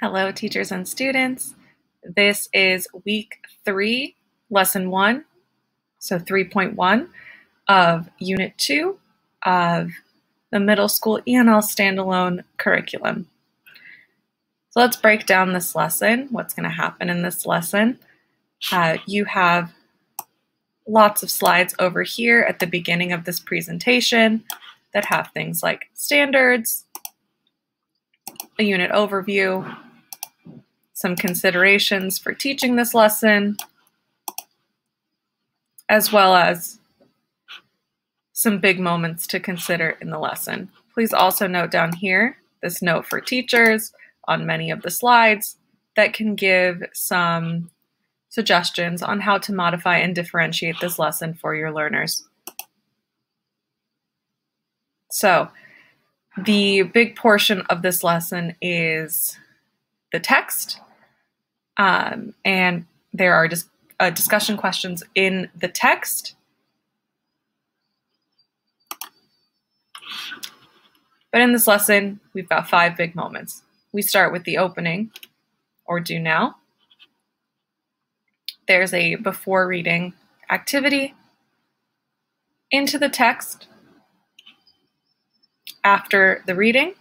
Hello, teachers and students. This is week 3, lesson 1, so 3.1 of unit 2 of the middle school ENL standalone curriculum. So let's break down this lesson, what's going to happen in this lesson. You have lots of slides over here at the beginning of this presentation that have things like standards, a unit overview, some considerations for teaching this lesson, as well as some big moments to consider in the lesson. Please also note down here this note for teachers on many of the slides that can give some suggestions on how to modify and differentiate this lesson for your learners. So, the big portion of this lesson is the text, and there are just discussion questions in the text. But in this lesson, we've got 5 big moments. We start with the opening, or do now. There's a before reading activity, into the text, after the reading,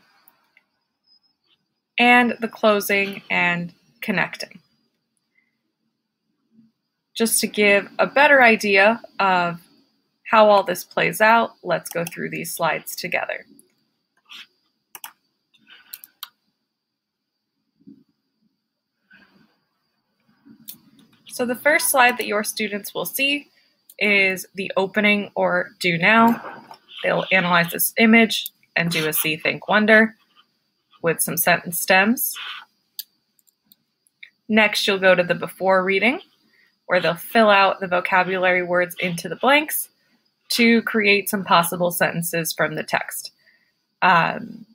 and the closing and connecting. Just to give a better idea of how all this plays out, let's go through these slides together. So the first slide that your students will see is the opening or do now. They'll analyze this image and do a see, think, wonder with some sentence stems. Next, you'll go to the before reading, where they'll fill out the vocabulary words into the blanks to create some possible sentences from the text. The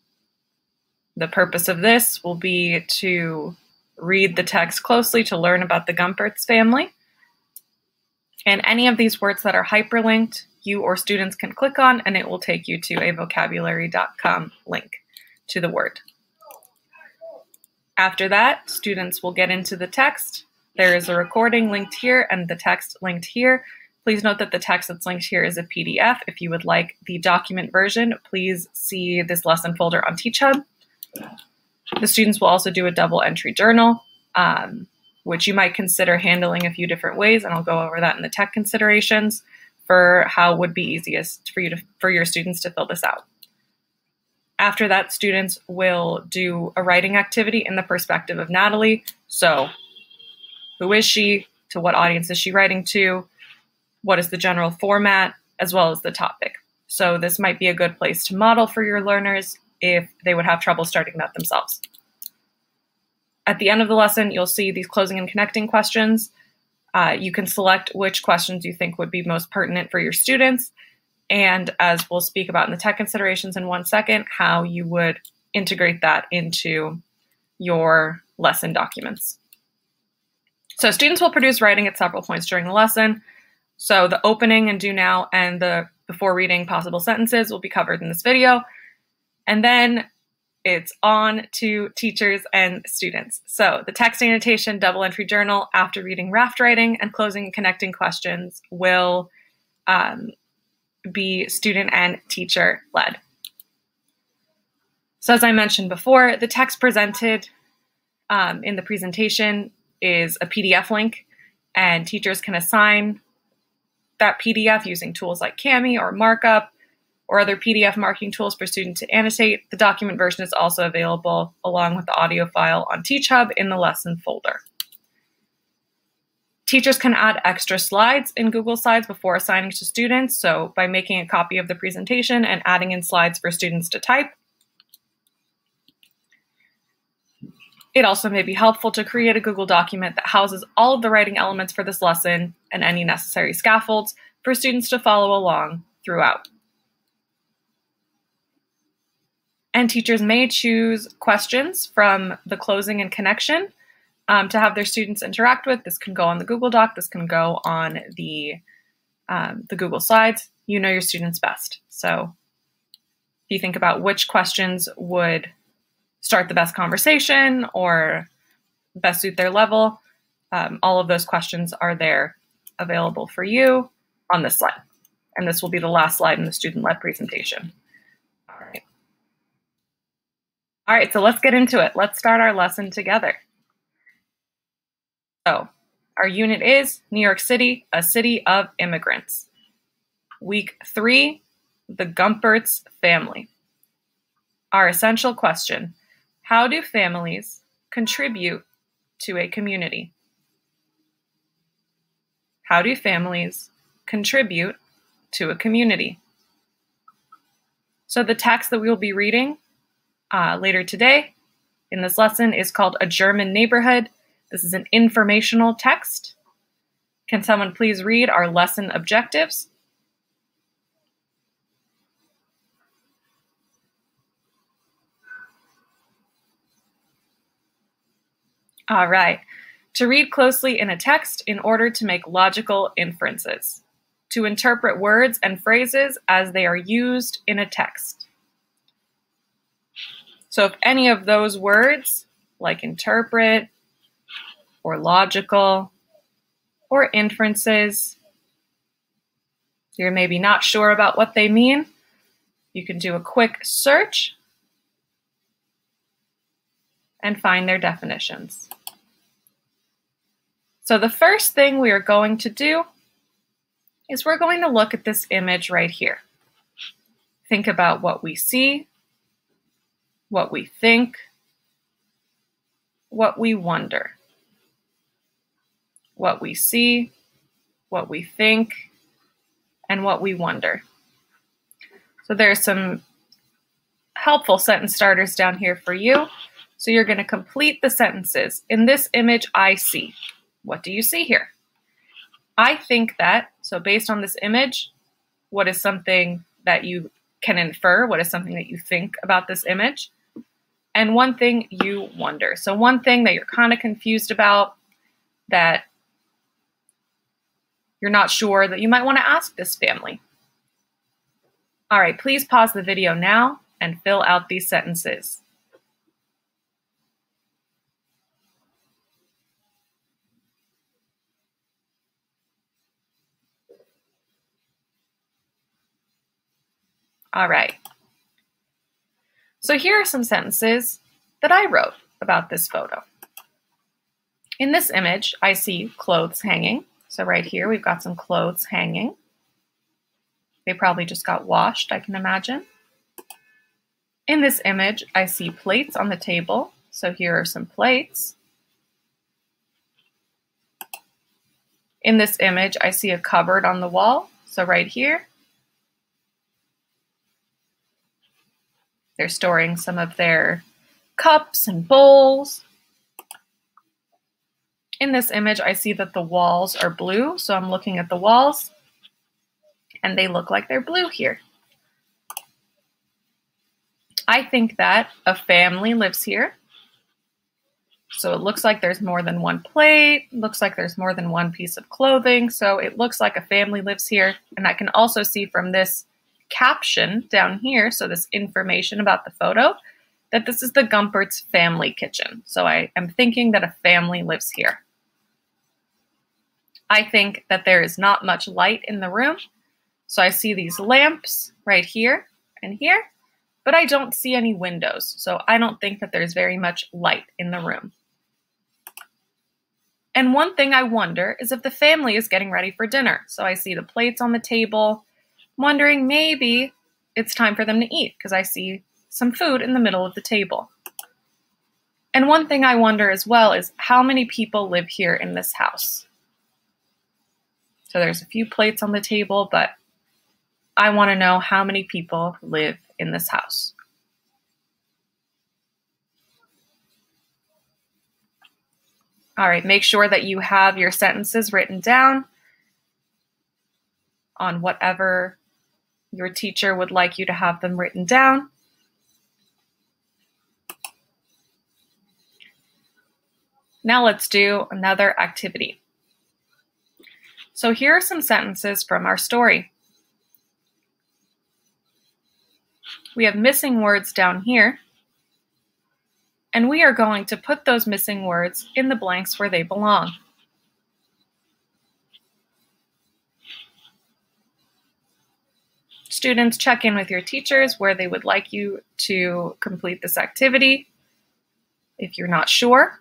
purpose of this will be to read the text closely to learn about the Gumpertz family. And any of these words that are hyperlinked, you or students can click on, and it will take you to a vocabulary.com link to the word. After that, students will get into the text. There is a recording linked here and the text linked here. Please note that the text that's linked here is a PDF. If you would like the document version, please see this lesson folder on TeachHub. The students will also do a double entry journal, which you might consider handling a few different ways, and I'll go over that in the tech considerations for how would be easiest for your students to fill this out. After that, students will do a writing activity in the perspective of Natalie. So, who is she? To what audience is she writing to? What is the general format, as well as the topic? So this might be a good place to model for your learners if they would have trouble starting that themselves. At the end of the lesson, you'll see these closing and connecting questions. You can select which questions you think would be most pertinent for your students, and as we'll speak about in the tech considerations in 1 second, how you would integrate that into your lesson documents. So students will produce writing at several points during the lesson. So the opening and do now and the before reading possible sentences will be covered in this video. And then it's on to teachers and students. So the text annotation, double entry journal, after reading RAFT writing, and closing and connecting questions will be student and teacher led. So as I mentioned before, the text presented in the presentation is a PDF link, and teachers can assign that PDF using tools like Kami or Markup or other PDF marking tools for students to annotate. The document version is also available along with the audio file on TeachHub in the lesson folder. Teachers can add extra slides in Google Slides before assigning to students, so by making a copy of the presentation and adding in slides for students to type. It also may be helpful to create a Google document that houses all of the writing elements for this lesson and any necessary scaffolds for students to follow along throughout. And teachers may choose questions from the closing and connection to have their students interact with. This can go on the Google Doc. This can go on the Google Slides. You know your students best. So if you think about which questions would start the best conversation or best suit their level. All of those questions are there available for you on this slide. And this will be the last slide in the student-led presentation. All right, so let's get into it. Let's start our lesson together. So our unit is New York City, a city of immigrants. Week 3, the Gumpert's family. Our essential question, how do families contribute to a community? How do families contribute to a community? So the text that we will be reading later today in this lesson is called A German Neighborhood. This is an informational text. Can someone please read our lesson objectives? All right. To read closely in a text in order to make logical inferences. To interpret words and phrases as they are used in a text. So if any of those words, like interpret, or logical, or inferences, you're maybe not sure about what they mean, you can do a quick search and find their definitions. So the first thing we are going to do is we're going to look at this image right here. Think about what we see, what we think, what we wonder. What we see, what we think, and what we wonder. So there's some helpful sentence starters down here for you. So you're going to complete the sentences. In this image, I see. What do you see here? I think that, so based on this image, what is something that you can infer? What is something that you think about this image? And one thing you wonder. So one thing that you're kind of confused about, that you're not sure, that you might want to ask this family. All right, please pause the video now and fill out these sentences. All right. So here are some sentences that I wrote about this photo. In this image, I see clothes hanging. So right here, we've got some clothes hanging. They probably just got washed, I can imagine. In this image, I see plates on the table. So here are some plates. In this image, I see a cupboard on the wall. So right here, they're storing some of their cups and bowls. In this image, I see that the walls are blue. So I'm looking at the walls, and they look like they're blue here. I think that a family lives here. So it looks like there's more than one plate, looks like there's more than one piece of clothing. So it looks like a family lives here. And I can also see from this caption down here, so this information about the photo, that this is the Gumpert's family kitchen. So I am thinking that a family lives here. I think that there is not much light in the room. So I see these lamps right here and here, but I don't see any windows. So I don't think that there's very much light in the room. And one thing I wonder is if the family is getting ready for dinner. So I see the plates on the table, wondering maybe it's time for them to eat because I see some food in the middle of the table. And one thing I wonder as well is how many people live here in this house. So there's a few plates on the table, but I want to know how many people live in this house. All right, make sure that you have your sentences written down on whatever your teacher would like you to have them written down. Now let's do another activity. So here are some sentences from our story. We have missing words down here. and we are going to put those missing words in the blanks where they belong. Students, check in with your teachers where they would like you to complete this activity if you're not sure.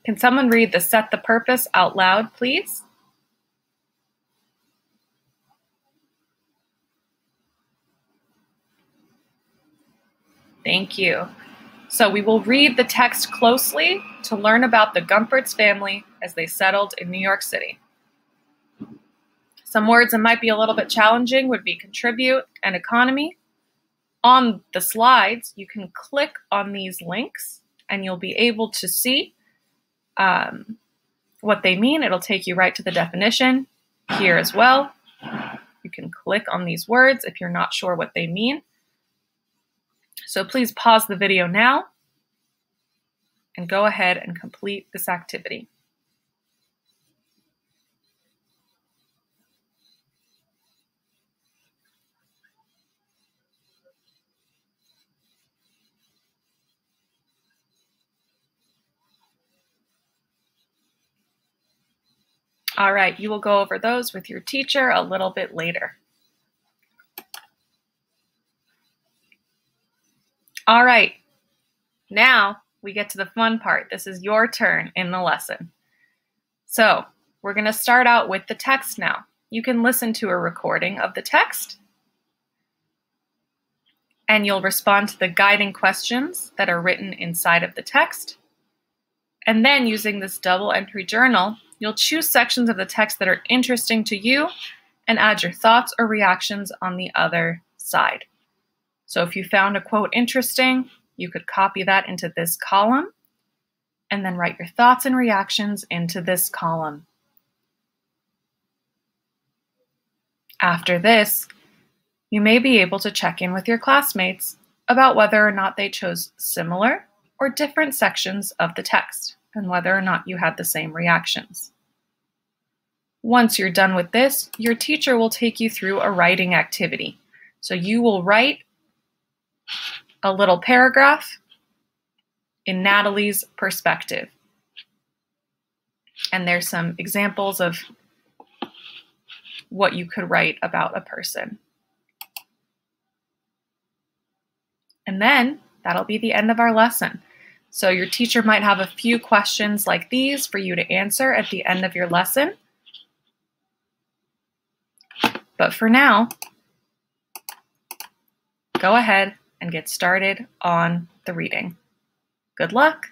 Can someone read the set the purpose out loud, please? Thank you. So we will read the text closely to learn about the Gumpert's family as they settled in New York City. Some words that might be a little bit challenging would be contribute and economy. On the slides, you can click on these links and you'll be able to see what they mean. It'll take you right to the definition here as well. You can click on these words if you're not sure what they mean. So please pause the video now and go ahead and complete this activity. All right, you will go over those with your teacher a little bit later. All right, now we get to the fun part. This is your turn in the lesson. So we're going to start out with the text now. You can listen to a recording of the text, and you'll respond to the guiding questions that are written inside of the text. And then using this double entry journal, you'll choose sections of the text that are interesting to you and add your thoughts or reactions on the other side. So if you found a quote interesting, you could copy that into this column and then write your thoughts and reactions into this column. After this, you may be able to check in with your classmates about whether or not they chose similar or different sections of the text and whether or not you had the same reactions. Once you're done with this, your teacher will take you through a writing activity. So you will write a little paragraph in Natalie's perspective. And there's some examples of what you could write about a person. And then that'll be the end of our lesson. So your teacher might have a few questions like these for you to answer at the end of your lesson. But for now, go ahead and get started on the reading. Good luck.